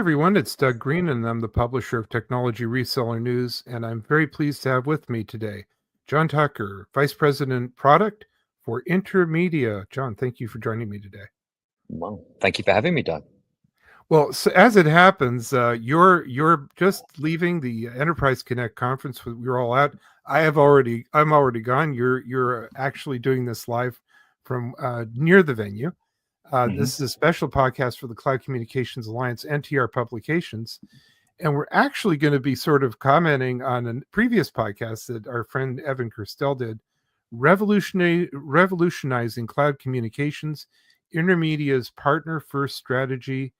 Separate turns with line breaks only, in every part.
everyone, it's Doug Green, and I'm the publisher of Technology Reseller News, and I'm very pleased to have with me today John Tucker, Vice President Product for Intermedia. John, thank you for joining me today.
Well, thank you for having me, Doug.
Well, so as it happens, you're just leaving the Enterprise Connect conference. We're all out. I'm already gone. You're actually doing this live from near the venue. This is a special podcast for the Cloud Communications Alliance NTR Publications. And we're actually going to be sort of commenting on a previous podcast that our friend Evan Kirstel did, revolutionizing cloud communications, Intermedia's partner-first strategy,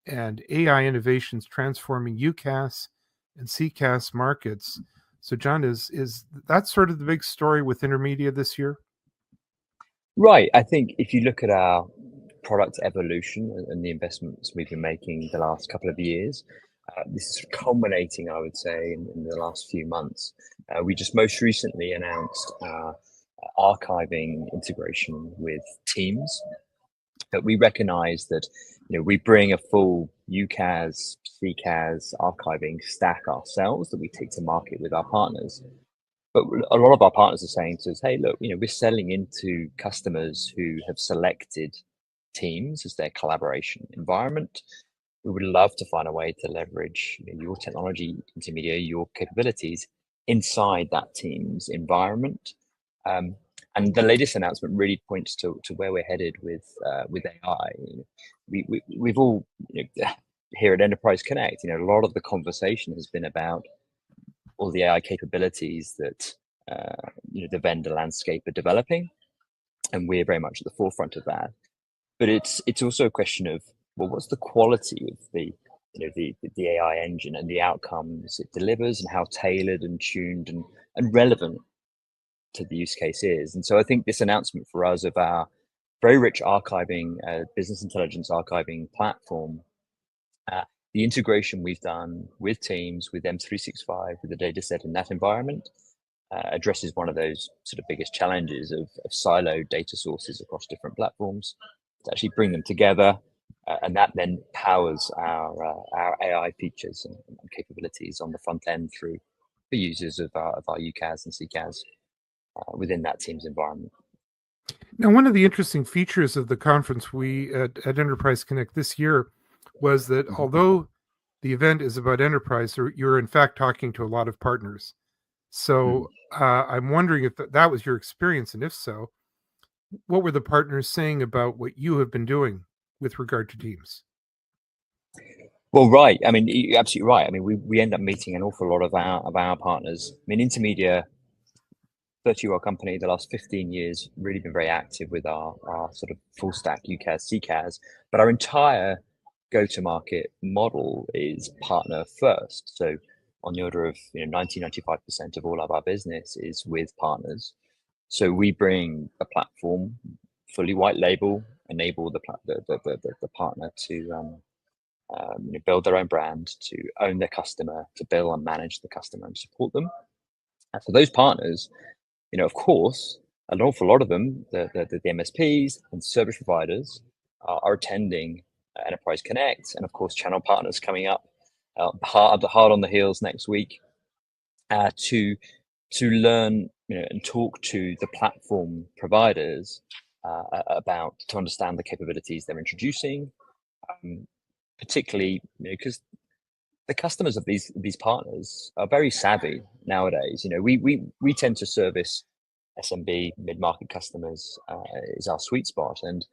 and AI innovations transforming UCaaS and CCaaS markets. So, John, is that sort of the big story with Intermedia this year?
Right. I think if you look at our product evolution and the investments we've been making the last couple of years, this is culminating, I would say, in the last few months. We just most recently announced archiving integration with Teams. But we recognize that we bring a full UCaaS, CCaaS archiving stack ourselves that we take to market with our partners. But a lot of our partners are saying to us, hey, look, we're selling into customers who have selected Teams as their collaboration environment. We would love to find a way to leverage your technology, Intermedia, your capabilities inside that Teams environment. And the latest announcement really points to where we're headed with AI. We've all here at Enterprise Connect, a lot of the conversation has been about all the AI capabilities that the vendor landscape are developing, and we're very much at the forefront of that. But it's also a question of, well, what's the quality of the AI engine and the outcomes it delivers, and how tailored and tuned and relevant to the use case is. And so I think this announcement for us of our very rich archiving, business intelligence archiving platform, the integration we've done with Teams, with M365, with the data set in that environment, addresses one of those sort of biggest challenges of siloed data sources across different platforms, to actually bring them together. And that then powers our AI features and capabilities on the front end through the users of our UCaaS and CCaaS within that Teams environment.
Now, one of the interesting features of the conference we at Enterprise Connect this year was that although the event is about enterprise, you're in fact talking to a lot of partners. So I'm wondering if that was your experience, and if so, what were the partners saying about what you have been doing with regard to Teams?
Well, right. I mean, you're absolutely right. I mean, we end up meeting an awful lot of our partners. I mean, Intermedia, 30-year-old company, the last 15 years, really been very active with our sort of full stack UCaaS, CCaaS, but our entire go-to-market model is partner first. So on the order of 90-95% of all of our business is with partners. So we bring a platform, fully white label, enable the partner to build their own brand, to own their customer, to build and manage the customer and support them. And for those partners, of course, an awful lot of them, the MSPs and service providers are attending Enterprise Connect, and of course, channel partners coming up hard on the heels next week to learn and talk to the platform providers to understand the capabilities they're introducing, particularly because the customers of these partners are very savvy nowadays. We tend to service SMB mid-market customers is our sweet spot, and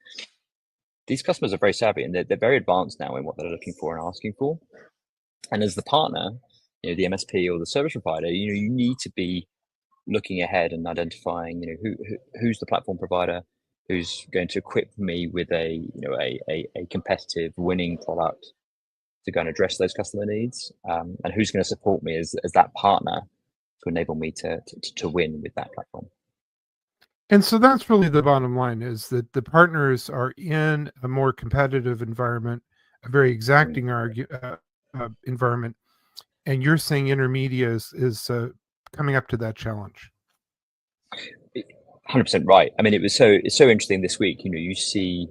these customers are very savvy, and they're very advanced now in what they're looking for and asking for. And as the partner, the MSP or the service provider, you need to be looking ahead and identifying, who's the platform provider, who's going to equip me with a competitive winning product to go and address those customer needs, and who's going to support me as that partner to enable me to win with that platform.
And so that's really the bottom line, is that the partners are in a more competitive environment, a very exacting environment, and you're saying Intermedia is coming up to that challenge.
100% right. I mean, it's so interesting this week. You see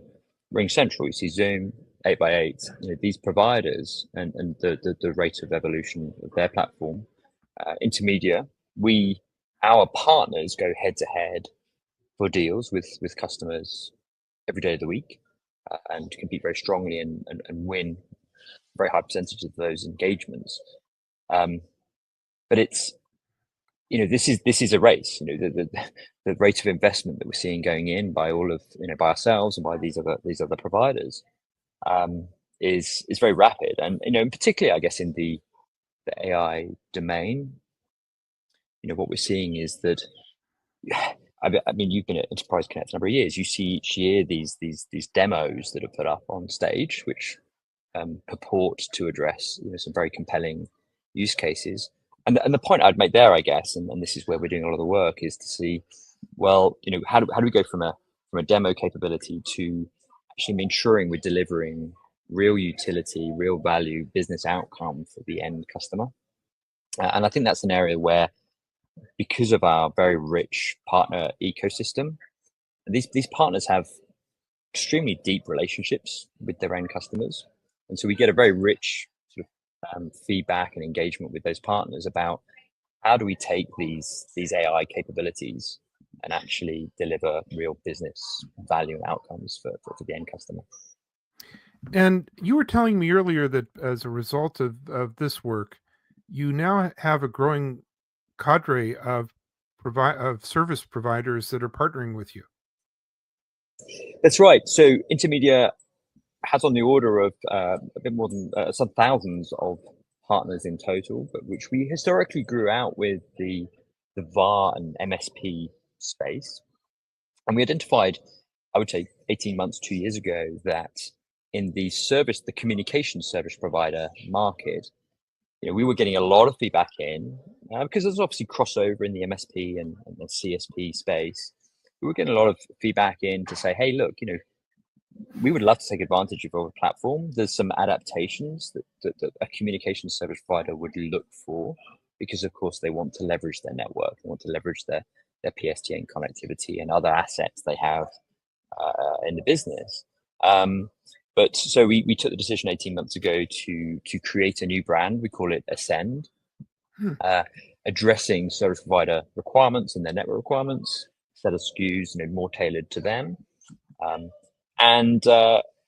RingCentral, you see Zoom, 8x8, these providers and the rate of evolution of their platform, Intermedia, our partners go head to head for deals with customers every day of the week, and compete very strongly and win a very high percentage of those engagements. But it's, this is a race. The rate of investment that we're seeing going in by all of, by ourselves and by these other providers, is very rapid. And particularly, I guess, in the AI domain, what we're seeing is that, I mean, you've been at Enterprise Connect a number of years. You see these demos that are put up on stage, which purport to address some very compelling use cases. And the point I'd make there, I guess, and this is where we're doing a lot of the work, is to see, well, how do we go from a demo capability to actually ensuring we're delivering real utility, real value, business outcome for the end customer. And I think that's an area where, because of our very rich partner ecosystem, these partners have extremely deep relationships with their end customers. And so we get a very rich sort of feedback and engagement with those partners about how do we take these AI capabilities and actually deliver real business value and outcomes for the end customer.
And you were telling me earlier that as a result of this work, you now have a growing cadre of service providers that are partnering with you.
That's right. So Intermedia has on the order of a bit more than some thousands of partners in total, but which we historically grew out with the VAR and MSP space. And we identified, I would say 18 months, 2 years ago, that in the communication service provider market, we were getting a lot of feedback in, because there's obviously crossover in the MSP and the CSP space. We were getting a lot of feedback in to say, hey, look, we would love to take advantage of our platform. There's some adaptations that a communication service provider would look for, because of course they want to leverage their network, they want to leverage their PSTN connectivity and other assets they have in the business. But so we took the decision 18 months ago to create a new brand. We call it Ascend, addressing service provider requirements and their network requirements, set of SKUs, more tailored to them. And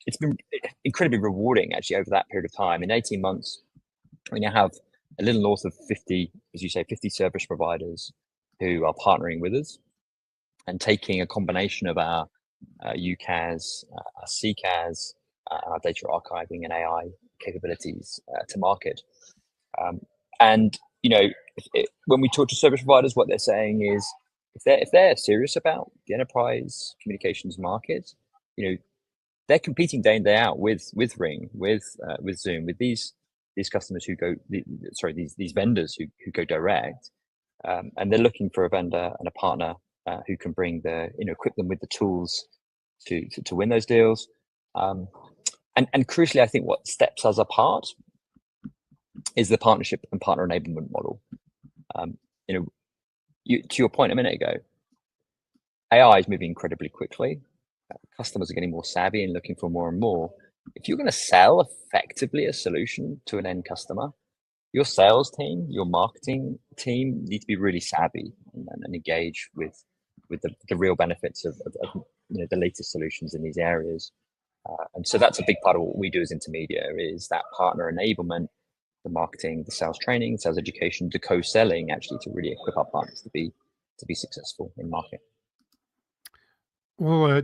it's been incredibly rewarding, actually, over that period of time. In 18 months, we now have a little north of 50, as you say, 50 service providers who are partnering with us and taking a combination of our UCaaS, our CCaaS, our data archiving and AI capabilities to market. And when we talk to service providers, what they're saying is, if they're serious about the enterprise communications market, they're competing day in, day out with Ring, with Zoom, with these customers who go, these vendors who go direct, and they're looking for a vendor and a partner who can bring equip them with the tools to win those deals. And crucially, I think what steps us apart is the partnership and partner enablement model. To your point a minute ago, AI is moving incredibly quickly. Customers are getting more savvy and looking for more and more. If you're going to sell effectively a solution to an end customer, your sales team, your marketing team need to be really savvy and engage with the real benefits of the latest solutions in these areas. And so that's a big part of what we do as Intermedia, is that partner enablement, the marketing, the sales training, sales education, the co-selling, actually, to really equip our partners to be successful in market.
Well,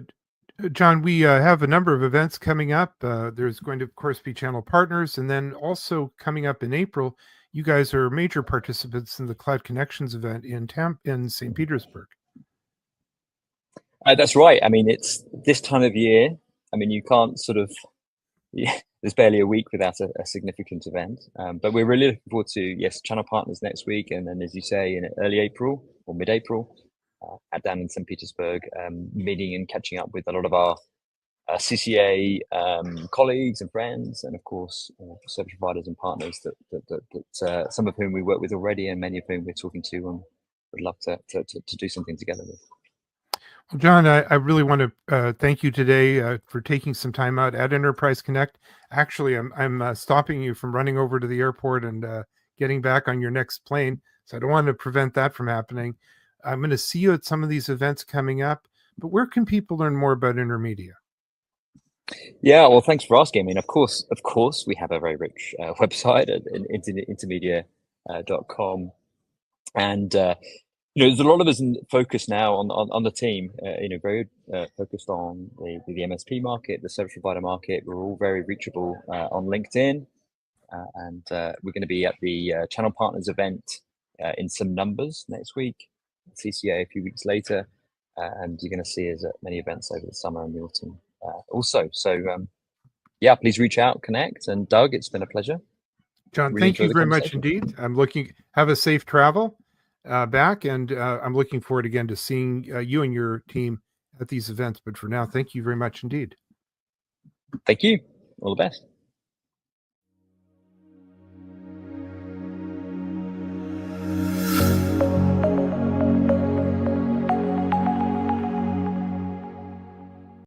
John, we have a number of events coming up. There's going to, of course, be channel partners, and then also coming up in April, you guys are major participants in the Cloud Connections event in St. Petersburg.
That's right. I mean, it's this time of year. I mean, you can't there's barely a week without a significant event. But we're really looking forward to, channel partners next week. And then, as you say, in early April or mid-April, down in St. Petersburg, meeting and catching up with a lot of our CCA colleagues and friends, and of course, service providers and partners that some of whom we work with already, and many of whom we're talking to and would love to do something together with.
Well, John, I really want to thank you today for taking some time out at Enterprise Connect. Actually, I'm stopping you from running over to the airport and getting back on your next plane. So I don't want to prevent that from happening. I'm going to see you at some of these events coming up. But where can people learn more about Intermedia?
Yeah, well, thanks for asking. I mean, of course, we have a very rich website at intermedia.com, and there's a lot of us focused now on the team. Very focused on the MSP market, the service provider market. We're all very reachable on LinkedIn, and we're going to be at the Channel Partners event in some numbers next week, CCA a few weeks later, and you're going to see us at many events over the summer and the autumn also. So yeah, please reach out, connect, and Doug, it's been a pleasure.
John,
Really
thank you very much indeed. Have a safe travel back, and I'm looking forward again to seeing you and your team at these events. But for now, thank you very much indeed.
Thank you. All the best.